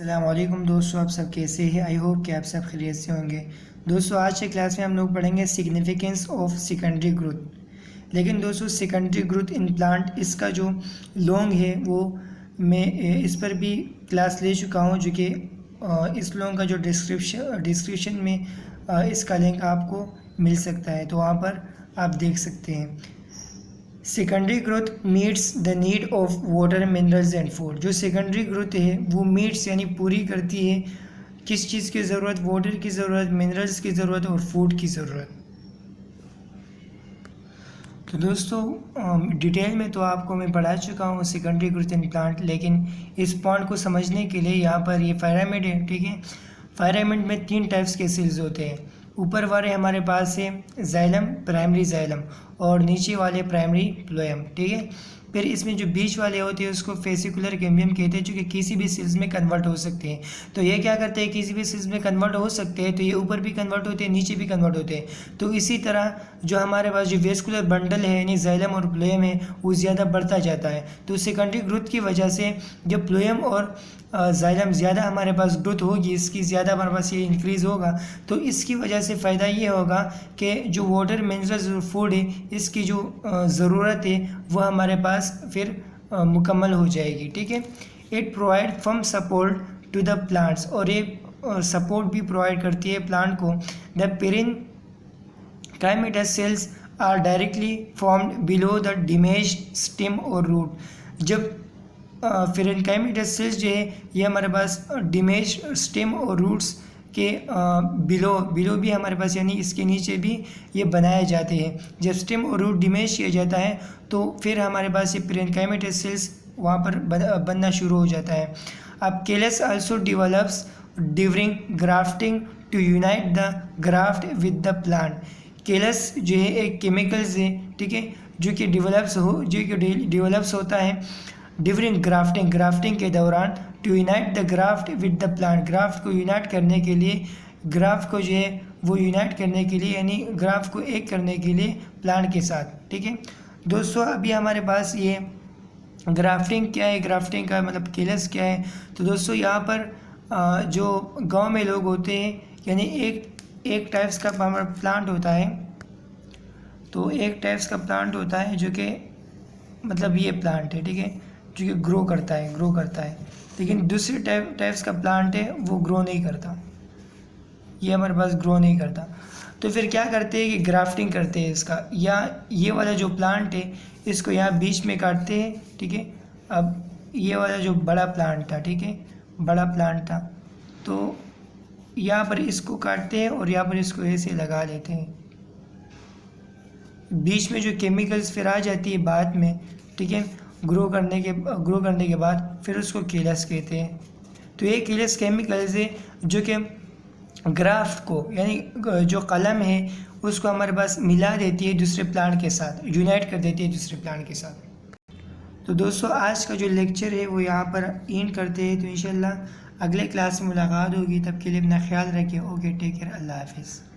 अस्सलाम वालेकुम दोस्तों, आप सब कैसे हैं। आई होप कि आप सब खैरियत से होंगे। दोस्तों, आज के क्लास में हम लोग पढ़ेंगे सिग्निफिकेंस ऑफ सेकेंडरी ग्रोथ। लेकिन दोस्तों, सेकेंडरी ग्रोथ इन प्लांट इसका जो लॉन्ग है वो मैं इस पर भी क्लास ले चुका हूँ, जो कि इस लॉन्ग का जो डिस्क्रिप्शन में इसका लिंक आपको मिल सकता है, तो वहाँ पर आप देख सकते हैं। Secondary growth meets the need of water, minerals and food. जो सेकेंडरी ग्रोथ है वो मीट्स यानी पूरी करती है किस चीज़ की ज़रूरत, वाटर की ज़रूरत, मिनरल्स की ज़रूरत और फूड की ज़रूरत। तो दोस्तों, डिटेल में तो आपको मैं पढ़ा चुका हूँ सेकेंडरी ग्रोथ इन प्लांट, लेकिन इस पॉइंट को समझने के लिए यहाँ पर ये फायरामिड है, ठीक है। फायरामिड में 3 टाइप्स के सेल्स होते हैं। ऊपर वाले हमारे पास है जाइलम, प्राइमरी जाइलम, और नीचे वाले प्राइमरी फ्लोएम, ठीक है। फिर इसमें जो बीच वाले होते हैं उसको फेसिकुलर कैम्बियम कहते हैं, जो कि किसी भी सेल्स में कन्वर्ट हो सकते हैं। तो ये क्या करते हैं, किसी भी सेल्स में कन्वर्ट हो सकते हैं, तो ये ऊपर भी कन्वर्ट होते हैं, नीचे भी कन्वर्ट होते हैं। तो इसी तरह जो हमारे पास जो वेस्कुलर बंडल है यानी जाइलम और फ्लोएम है वो ज़्यादा बढ़ता जाता है। तो सेकेंडरी ग्रोथ की वजह से जब फ्लोएम और जाइलम ज़्यादा हमारे पास ग्रोथ होगी, इसकी ज़्यादा हमारे पास ये इंक्रीज़ होगा, तो इसकी वजह से फ़ायदा ये होगा कि जो वाटर, मिनरल्स और फूड है इसकी जो ज़रूरत है वो हमारे पास फिर मुकम्मल हो जाएगी, ठीक है। It provide firm support to the plants, और ये सपोर्ट भी प्रोवाइड करती है प्लांट को। The parenchymatous cells are directly formed below the damaged stem और रूट। जब पेरेन्काइमेटस सेल्स जो है ये हमारे पास डैमेज्ड स्टेम और रूट्स के बिलो भी हमारे पास यानी इसके नीचे भी ये बनाए जाते हैं। जब स्टेम और रूट डैमेज किया जाता है तो फिर हमारे पास ये पेरेन्काइमेटस सेल्स वहाँ पर बनना शुरू हो जाता है। अब callus also develops during grafting to unite the graft with the plant. Callus जो है एक केमिकल्स है, ठीक है, जो कि डिवेलप्स होता है ड्यूरिंग ग्राफ्टिंग के दौरान, to unite the graft with the plant. Graft को यूनाइट करने के लिए, ग्राफ्ट को जो है वो यूनाइट करने के लिए यानी ग्राफ्ट को एक करने के लिए प्लांट के साथ, ठीक है। दोस्तों, अभी हमारे पास ये ग्राफ्टिंग क्या है, ग्राफ्टिंग का मतलब केलस क्या है। तो दोस्तों, यहाँ पर जो गांव में लोग होते हैं यानी एक टाइप्स का प्लांट होता है, तो एक टाइप्स का प्लांट होता है जो कि मतलब ये प्लांट है, ठीक है, जो कि ग्रो करता है। लेकिन दूसरे टाइप्स का प्लांट है वो ग्रो नहीं करता, ये हमारे पास ग्रो नहीं करता। तो फिर क्या करते हैं कि ग्राफ्टिंग करते हैं इसका, या ये वाला जो प्लांट है इसको यहाँ बीच में काटते हैं, ठीक है। अब ये वाला जो बड़ा प्लांट था, ठीक है, बड़ा प्लांट था, तो यहाँ पर इसको काटते हैं और यहाँ पर इसको ऐसे लगा लेते हैं। बीच में जो केमिकल्स फिर आ जाती है बाद में, ठीक है, ग्रो करने के बाद फिर उसको केलस कहते हैं। तो ये केलस केमिकल्स है जो कि ग्राफ्ट को यानी जो कलम है उसको हमारे पास मिला देती है दूसरे प्लांट के साथ, यूनाइट कर देती है दूसरे प्लांट के साथ। तो दोस्तों, आज का जो लेक्चर है वो यहाँ पर एंड करते हैं। तो इंशाल्लाह अगले क्लास में मुलाकात होगी, तब के लिए अपना ख्याल रखिए। ओके, टेक केयर, अल्लाह हाफिज़।